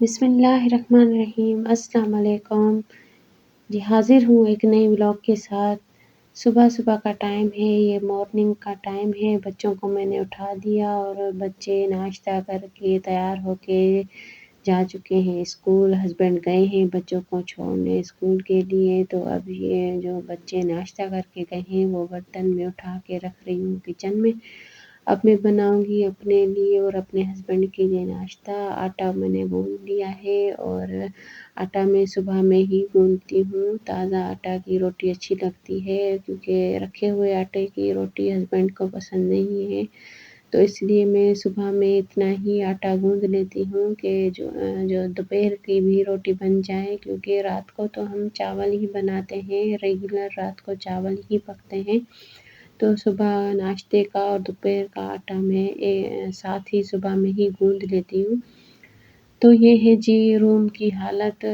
बिस्मिल्लाहिर्रहमानिर्रहीम, अस्सलाम वालेकुम। जी, हाज़िर हूँ एक नए व्लॉग के साथ। सुबह-सुबह का टाइम है, ये मॉर्निंग का टाइम है। बच्चों को मैंने उठा दिया और बच्चे नाश्ता करके तैयार होके जा चुके हैं स्कूल। हस्बैंड गए हैं बच्चों को छोड़ने स्कूल के लिए, तो अब ये जो बच्चे नाश्ता करके गए हैं, वो बर्तन मैं उठा के रख रही हूँ किचन में। अब मैं बनाऊँगी अपने लिए और अपने हस्बैंड के लिए नाश्ता। आटा मैंने गूँध लिया है और आटा मैं सुबह में ही गूँधती हूँ। ताज़ा आटा की रोटी अच्छी लगती है क्योंकि रखे हुए आटे की रोटी हस्बैंड को पसंद नहीं है। तो इसलिए मैं सुबह में इतना ही आटा गूँध लेती हूँ कि जो दोपहर की भी रोटी बन जाए, क्योंकि रात को तो हम चावल ही बनाते हैं, रेगुलर रात को चावल ही पकते हैं। तो सुबह नाश्ते का और दोपहर का आटा मैं साथ ही सुबह में ही गूँध लेती हूँ। तो ये है जी रूम की हालत।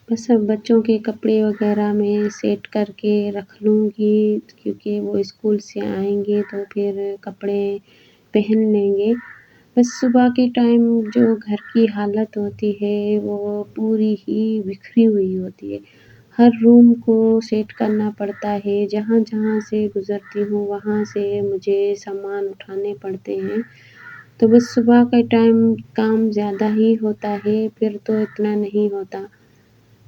बस अब बच्चों के कपड़े वग़ैरह मैं सेट करके रख लूँगी, क्योंकि वो स्कूल से आएँगे तो फिर कपड़े पहन लेंगे। बस सुबह के टाइम जो घर की हालत होती है वो पूरी ही बिखरी हुई होती है। हर रूम को सेट करना पड़ता है, जहाँ-जहाँ से गुज़रती हूँ वहाँ से मुझे सामान उठाने पड़ते हैं। तो बस सुबह के टाइम काम ज़्यादा ही होता है, फिर तो इतना नहीं होता।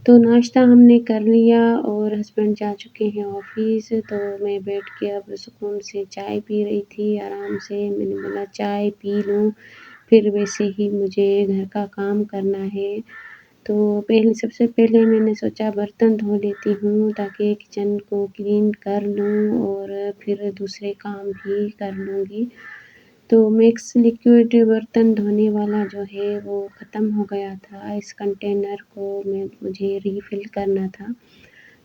तो नाश्ता हमने कर लिया और हस्बैंड जा चुके हैं ऑफ़िस, तो मैं बैठ के अब सुकून से चाय पी रही थी आराम से। मैंने बोला चाय पी लूँ, फिर वैसे ही मुझे घर का काम करना है। तो सबसे पहले मैंने सोचा बर्तन धो लेती हूँ ताकि किचन को क्लीन कर लूँ और फिर दूसरे काम भी कर लूँगी। तो मैक्स लिक्विड बर्तन धोने वाला जो है वो ख़त्म हो गया था, इस कंटेनर को मुझे रीफ़िल करना था।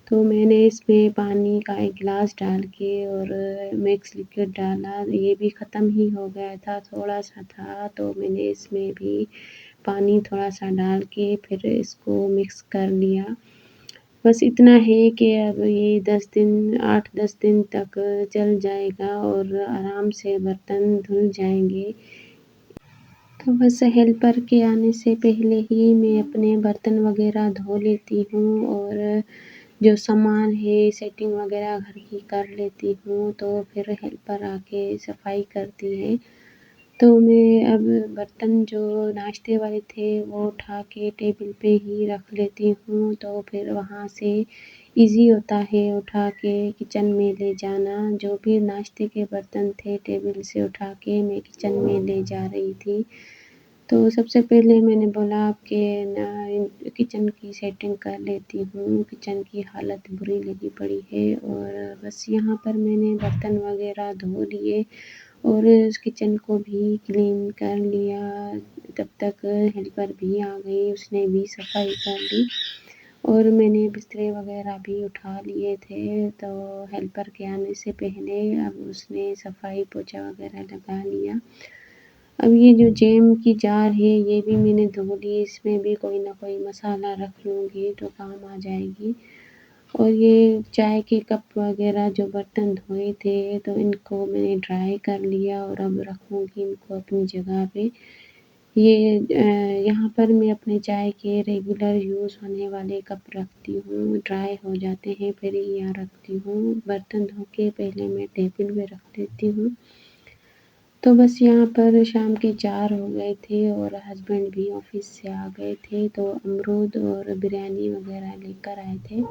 तो मैंने इसमें पानी का एक गिलास डाल के और मैक्स लिक्विड डाला, ये भी ख़त्म ही हो गया था, थोड़ा-सा था, तो मैंने इसमें भी पानी थोड़ा-सा डाल के फिर इसको मिक्स कर लिया। बस इतना है कि अब ये 10 दिन 8-10 दिन तक चल जाएगा और आराम से बर्तन धुल जाएँगे। तो बस हेल्पर के आने से पहले ही मैं अपने बर्तन वग़ैरह धो लेती हूँ और जो सामान है सेटिंग वग़ैरह घर की कर लेती हूँ, तो फिर हेल्पर आके सफाई करती है। तो मैं अब बर्तन जो नाश्ते वाले थे वो उठा के टेबल पे ही रख लेती हूँ, तो फिर वहाँ से ईज़ी होता है उठा के किचन में ले जाना। जो भी नाश्ते के बर्तन थे टेबल से उठा के मैं किचन में ले जा रही थी। तो सबसे पहले मैंने बोला कि ना किचन की सेटिंग कर लेती हूँ, किचन की हालत बुरी लगी पड़ी है और बस यहाँ पर मैंने बर्तन वग़ैरह धो लिए और इस किचन को भी क्लीन कर लिया। तब तक हेल्पर भी आ गई, उसने भी सफाई कर ली और मैंने बिस्तरे वग़ैरह भी उठा लिए थे, तो हेल्पर के आने से पहले अब उसने सफाई पोछा वग़ैरह लगा लिया। अब ये जो जैम की जार है ये भी मैंने धो ली, इसमें भी कोई ना कोई मसाला रख लूँगी तो काम आ जाएगी। और ये चाय के कप वग़ैरह जो बर्तन धोए थे तो इनको मैंने ड्राई कर लिया और अब रखूँगी इनको अपनी जगह पे। ये यहाँ पर मैं अपने चाय के रेगुलर यूज़ होने वाले कप रखती हूँ, ड्राई हो जाते हैं फिर ही यहाँ रखती हूँ। बर्तन धो के पहले मैं टेबल पे रख देती हूँ। तो बस यहाँ पर शाम के 4 हो गए थे और हस्बैंड भी ऑफ़िस से आ गए थे, तो अमरूद और बिरयानी वग़ैरह लेकर आए थे।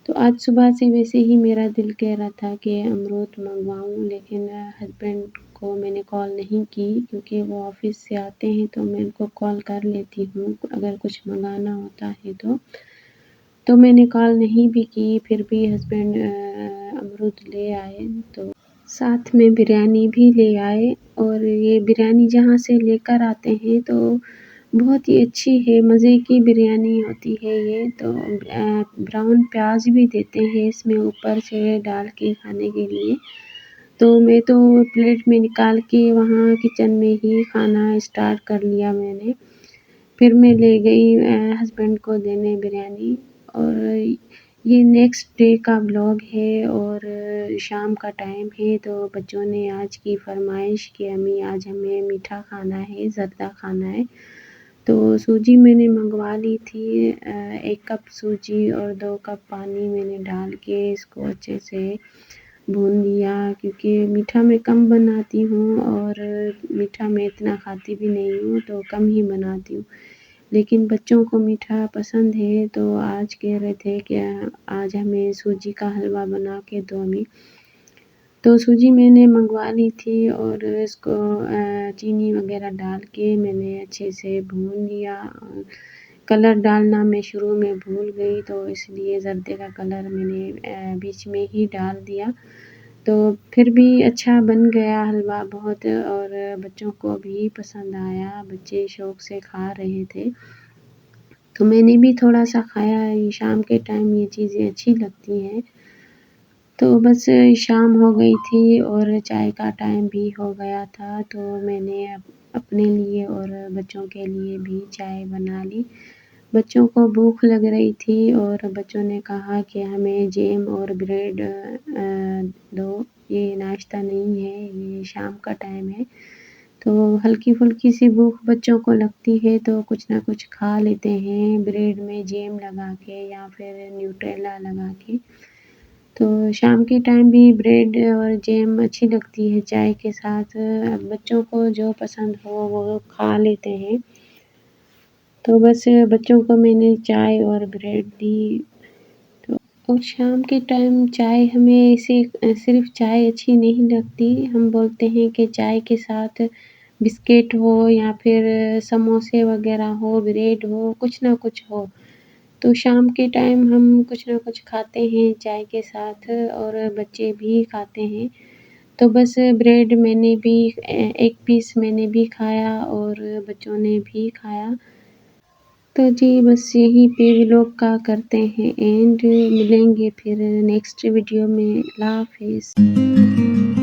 तो आज सुबह से वैसे ही मेरा दिल कह रहा था कि अमरूद मँगवाऊँ, लेकिन हस्बैंड को मैंने कॉल नहीं की, क्योंकि वो ऑफ़िस से आते हैं तो मैं उनको कॉल कर लेती हूँ अगर कुछ मँगाना होता है तो। तो मैंने कॉल नहीं भी की, फिर भी हस्बैंड अमरूद ले आए, तो साथ में बिरयानी भी ले आए और ये बिरयानी जहाँ से लेकर आते हैं तो बहुत ही अच्छी है, मज़े की बिरयानी होती है ये। तो ब्राउन प्याज़ भी देते हैं इसमें ऊपर से डाल के खाने के लिए। तो मैं तो प्लेट में निकाल के वहाँ किचन में ही खाना स्टार्ट कर लिया मैंने। फिर मैं ले गई हस्बैंड को देने बिरयानी और ये नेक्स्ट डे का व्लॉग है और शाम का टाइम है, तो बच्चों ने आज की फ़रमाइश कि अम्मी आज हमें मीठा खाना है, ज़र्दा खाना है। तो सूजी मैंने मंगवा ली थी 1 कप सूजी और 2 कप पानी मैंने डाल के इसको अच्छे से भून लिया, क्योंकि मीठा मैं कम बनाती हूँ और मीठा मैं इतना खाती भी नहीं हूँ, तो कम ही बनाती हूँ। लेकिन बच्चों को मीठा पसंद है, तो आज कह रहे थे कि आज हमें सूजी का हलवा बना के दो हमें। तो सूजी मैंने मंगवा ली थी और इसको चीनी वग़ैरह डाल के मैंने अच्छे से भून लिया। कलर डालना मैं शुरू में भूल गई, तो इसलिए ज़र्दे का कलर मैंने बीच में ही डाल दिया। तो फिर भी अच्छा बन गया हलवा बहुत, और बच्चों को भी पसंद आया, बच्चे शौक़ से खा रहे थे। तो मैंने भी थोड़ा-सा खाया, ये शाम के टाइम ये चीज़ें अच्छी लगती हैं। तो बस शाम हो गई थी और चाय का टाइम भी हो गया था, तो मैंने अपने लिए और बच्चों के लिए भी चाय बना ली। बच्चों को भूख लग रही थी और बच्चों ने कहा कि हमें जैम और ब्रेड दो, ये नाश्ता नहीं है, ये शाम का टाइम है। तो हल्की-फुल्की सी भूख बच्चों को लगती है, तो कुछ ना कुछ खा लेते हैं ब्रेड में जैम लगा के या फिर न्यूट्रेला लगा के। तो शाम के टाइम भी ब्रेड और जैम अच्छी लगती है चाय के साथ। बच्चों को जो पसंद हो वो खा लेते हैं। तो बस बच्चों को मैंने चाय और ब्रेड दी। तो और शाम के टाइम चाय हमें ऐसे सिर्फ़ चाय अच्छी नहीं लगती, हम बोलते हैं कि चाय के साथ बिस्किट हो या फिर समोसे वग़ैरह हो, ब्रेड हो, कुछ ना कुछ हो। तो शाम के टाइम हम कुछ ना कुछ खाते हैं चाय के साथ और बच्चे भी खाते हैं। तो बस ब्रेड मैंने भी 1 पीस मैंने भी खाया और बच्चों ने भी खाया। तो जी बस यहीं पे व्लॉग का करते हैं एंड, मिलेंगे फिर नेक्स्ट वीडियो में। अल्लाह हाफ़िज़।